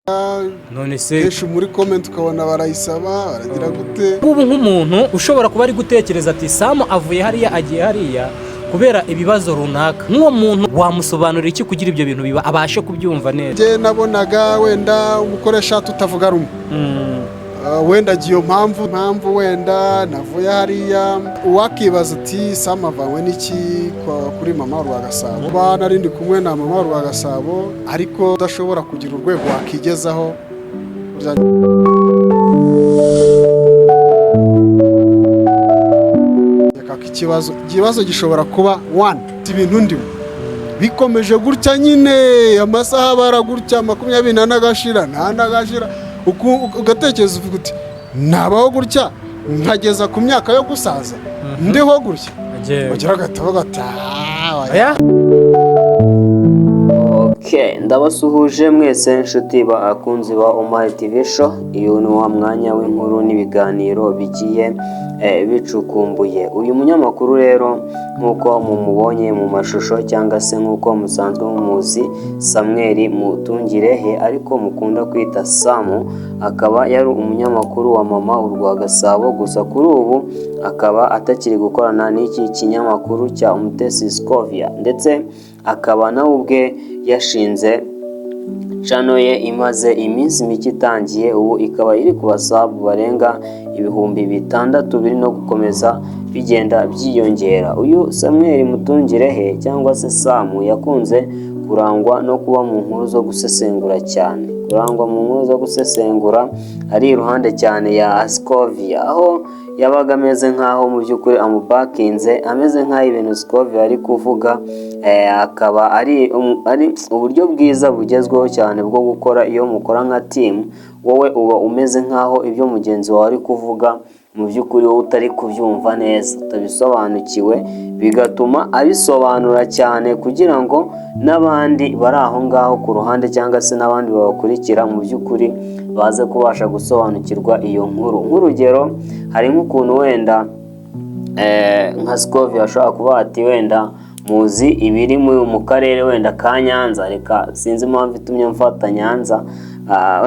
none se kenshi muri comment ukabona barayisaba baragira gute. ubu nk'umuntu ushobora kuba ari gutekereza ati Sam avuye hariya agiye hariya kubera ibibazo runaka, nk'uwo muntu wamusobanurira iki kugira ibyo bintu biba abashe kubyumva neza? Je nabonaga wenda umukoresha tutavuga rumwe, wenda agiye mpamvu wenda navuye hariya, uwakibaza ati Sam avanywe n'iki kuri mama Rwagasabo. Ba narindi kumwe na mama Rwagasabo ariko udashobora kugira urwego wakigezaho. Ikibazo gishobora kuba one ibintu ndi bikomeje gutya nyine amasaha baragutya 20 n'agashira ntandagashira ugatekereza uvuga uti nabaho gutya nkageza ku myaka yo gusaza ndeho gutya bagira gatabo gataha. Ndabasuhuje mwese inshuti bakunzi ba Omar TV show. Iyo ni wa mwanya w'inkuru n'ibiganiro bigiye bicukumbuye. Uyu munyamakuru rero nkuko mumubonye mu mashusho cyangwa se nkuko musanzwe mumuzi, Samuel Mutungirehe ariko mukunda kwita Samu, akaba yari umunyamakuru wa mama Rwagasabo, gusa kuri ubu akaba atakiri gukorana n'iki kinyamakuru cya Umutesi Scovia, ndetse akaba nawe ubwe yashinze channel ye imaze iminsi mike itangiye, ubu ikaba iri ku basabu barenga 6,000 biri no gukomeza bigenda byiyongera. Uyu Samuel Mutungirehe cyangwa se Samu yakunze kurangwa no kuba mu nkuru zo gusesengura cyane, kurangwa mu nkuru zo gusesengura ari iruhande cyane ya Scovia, aho yabaga ameze nkaho mu by'ukuri amubakinze, ameze nkaho ibintu Scovia ari kuvuga akaba ari uburyo bwiza bugezweho cyane bwo gukora iyo mukora nka team. Wowe uba umeze nkaho ibyo mugenzi wawe ari kuvuga mu by'ukuri wowe utari kubyumva neza, utabisobanukiwe, bigatuma abisobanura cyane kugira ngo n'abandi bari aho ngaho ku ruhande cyangwa se n'abandi babakurikira mu by'ukuri baze kubasha gusobanukirwa iyo nkuru. Nk'urugero, hari nk'ukuntu wenda nka Scovia ashobora kuba ati wenda muzi ibiri mu karere wenda ka Nyanza, reka sinzi impamvu itumye mfata Nyanza,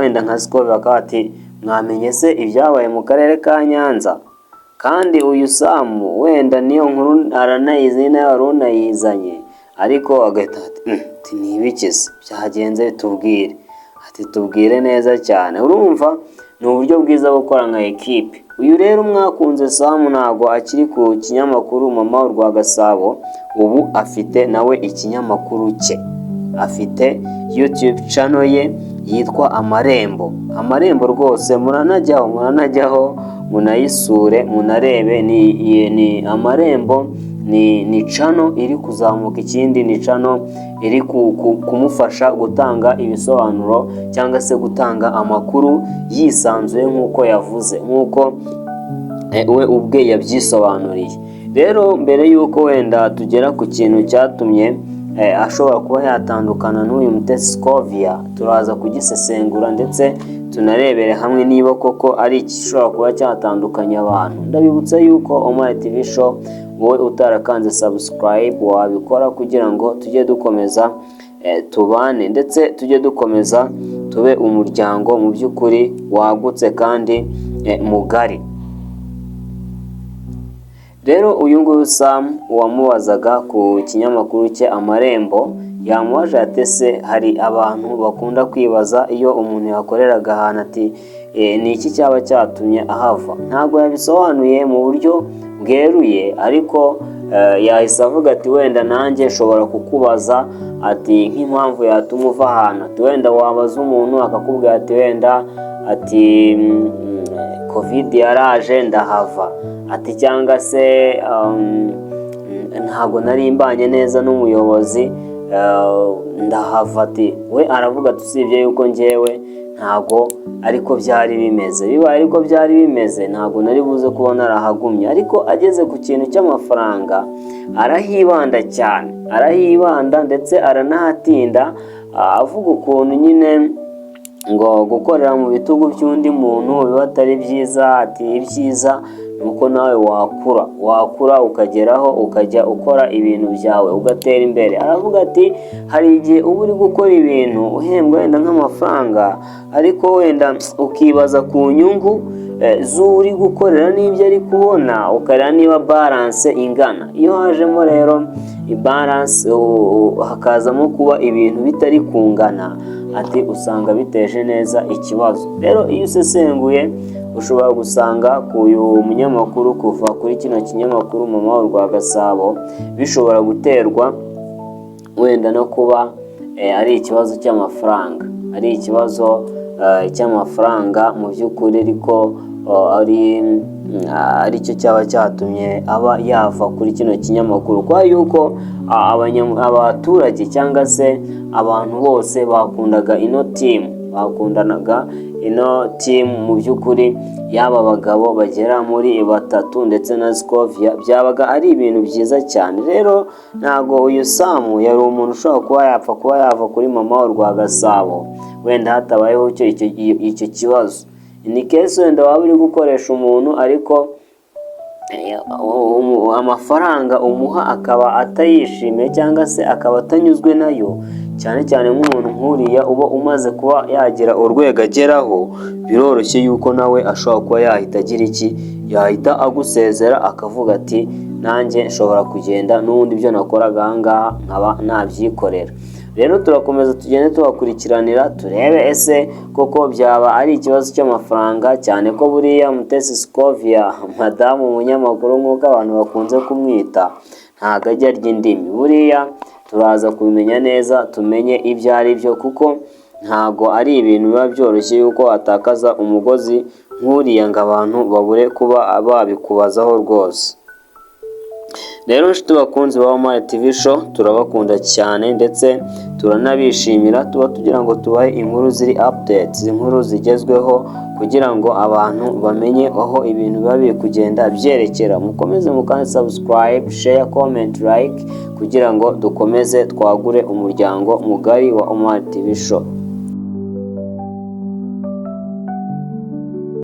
wenda nka Scovia akaba ati mwamenye se ibyabaye mu karere ka Nyanza, kandi uyu Samu wenda niyo nkuru aranayizi nayo arunayizanye, ariko agahita ati nibikize byagenze tubwire, ati tubwire neza cyane. Urumva ni uburyo bwiza bwo gukora nka equipe. Uyu rero mwakunze Samu ntago akiri ku kinyamakuru mama Rwagasabo, ubu afite nawe ikinyamakuru cye, afite YouTube channel ye yitwa Amarembo. Amarembo rwose muranajyaho munayisure munarebe, ni Amarembo ni channel iri kuzamuka, ikindi ni channel iri kumufasha gutanga ibisobanuro cyangwa se gutanga amakuru yisanzuye nk'uko yavuze, nk'uko we ubwe yabyisobanuriye. Rero mbere y'uko wenda tugera ku kintu cyatumye ashobora kuba yatandukana n'uyu Umutesi Scovia, turaza kugisesengura ndetse tunarebere hamwe niba koko ari igishobora kuba cyatandukanya abantu. Ndabibutsa yuko Omar TV show, wowe utarakanze subscribe wabikora kugira ngo tujye dukomeza tubane, ndetse tujye dukomeza tube umuryango mu by'ukuri wagutse kandi mugari. Rero uyu nguyu Sam wamubazaga ku kinyamakuru cye Amarembo, yamubaje atese hari abantu bakunda kwibaza iyo umuntu yakoreraga ahantu ati ni iki cyaba cyatumye ahava. Ntabwo yabisobanuye mu buryo bweruye, ariko yahise avuga ati wenda nanjye nshobora kukubaza ati nk'impamvu yatuma uva ahantu, ati wenda wabaza umuntu akakubwira ati wenda ati covid yaraje ndahava, ati cyangwa se ntabwo nari mbanye neza n'umuyobozi ndahava. Ati we aravuga ati usibye yuko njyewe ntabwo ariko byari bimeze, biba ariko byari bimeze ntabwo nari buze kubona arahagumye, ariko ageze ku kintu cy'amafaranga arahibanda cyane, arahibanda ndetse aranahatinda, avuga ukuntu nyine ngo gukorera mu bitugu by'undi muntu biba atari byiza. Ati ibyiza ni uko nawe wakura ukageraho ukajya ukora ibintu byawe ugatera imbere. Aravuga ati hari igihe uba uri gukora ibintu uhembwa wenda nk'amafaranga, ariko wenda ukibaza ku nyungu z'uri gukorera n'ibyo ari kubona, ukareba niba balance ingana. Iyo hajemo rero ibalance hakazamo kuba ibintu bitari kungana, ati usanga biteje neza ikibazo. Rero iyo usesenguye ushobora gusanga ku uyu munyamakuru kuva kuri kino kinyamakuru Mama Rwa Gasabo bishobora guterwa wenda no kuba ari ikibazo cy'amafaranga, ari ikibazo cy'amafaranga mu by'ukuri, ariko ari cyo cyaba cyatumye aba yava kuri kino kinyamakuru, kwa yuko abaturage cyangwa se abantu bose bakundanaga ino team mu by'ukuri, yaba abagabo bagera muri 3 ndetse na Scovia, byabaga ari ibintu byiza cyane. Rero ntago uyu Sam yari umuntu ushobora kuba yava kuri Mama Rwa Gasabo wenda hatabayeho icyo kibazo. Ni case wenda waba uri gukoresha umuntu ariko amafaranga umuha akaba atayishimiye cyangwa se akaba atanyuzwe nayo, cyane cyane nk'umuntu nk'uriya uba umaze kuba yagira urwego ageraho, biroroshye yuko nawe ashobora kuba yahita agusezera akavuga ati nanjye nshobora kugenda n'ubundi ibyo nakoraga ahangaha nkaba nabyikorera. Rero turakomeza tugende tubakurikiranira turebe ese koko byaba ari ikibazo cy'amafaranga, cyane ko buriya Mutesi Scovia, madamu umunyamakuru nk'uko abantu bakunze kumwita, ntago ajya arya indimi. Buriya turaza kubimenya neza tumenye ibyo ari byo, kuko ntago ari ibintu biba byoroshye yuko atakaza umugozi nk'uriya ngo abantu babure kuba babikubazaho rwose. Rero nshuti bakunzi ba Omar TV Show, turabakunda cyane ndetse turanabishimira, tuba tugira ngo tubahe inkuru ziri updates, inkuru zigezweho, kugira ngo abantu bamenye aho ibintu biba biri kugenda byerekera. Mukomeze mukande subscribe, share, comment, like, kugira ngo dukomeze twagure umuryango mugari wa Omar TV Show.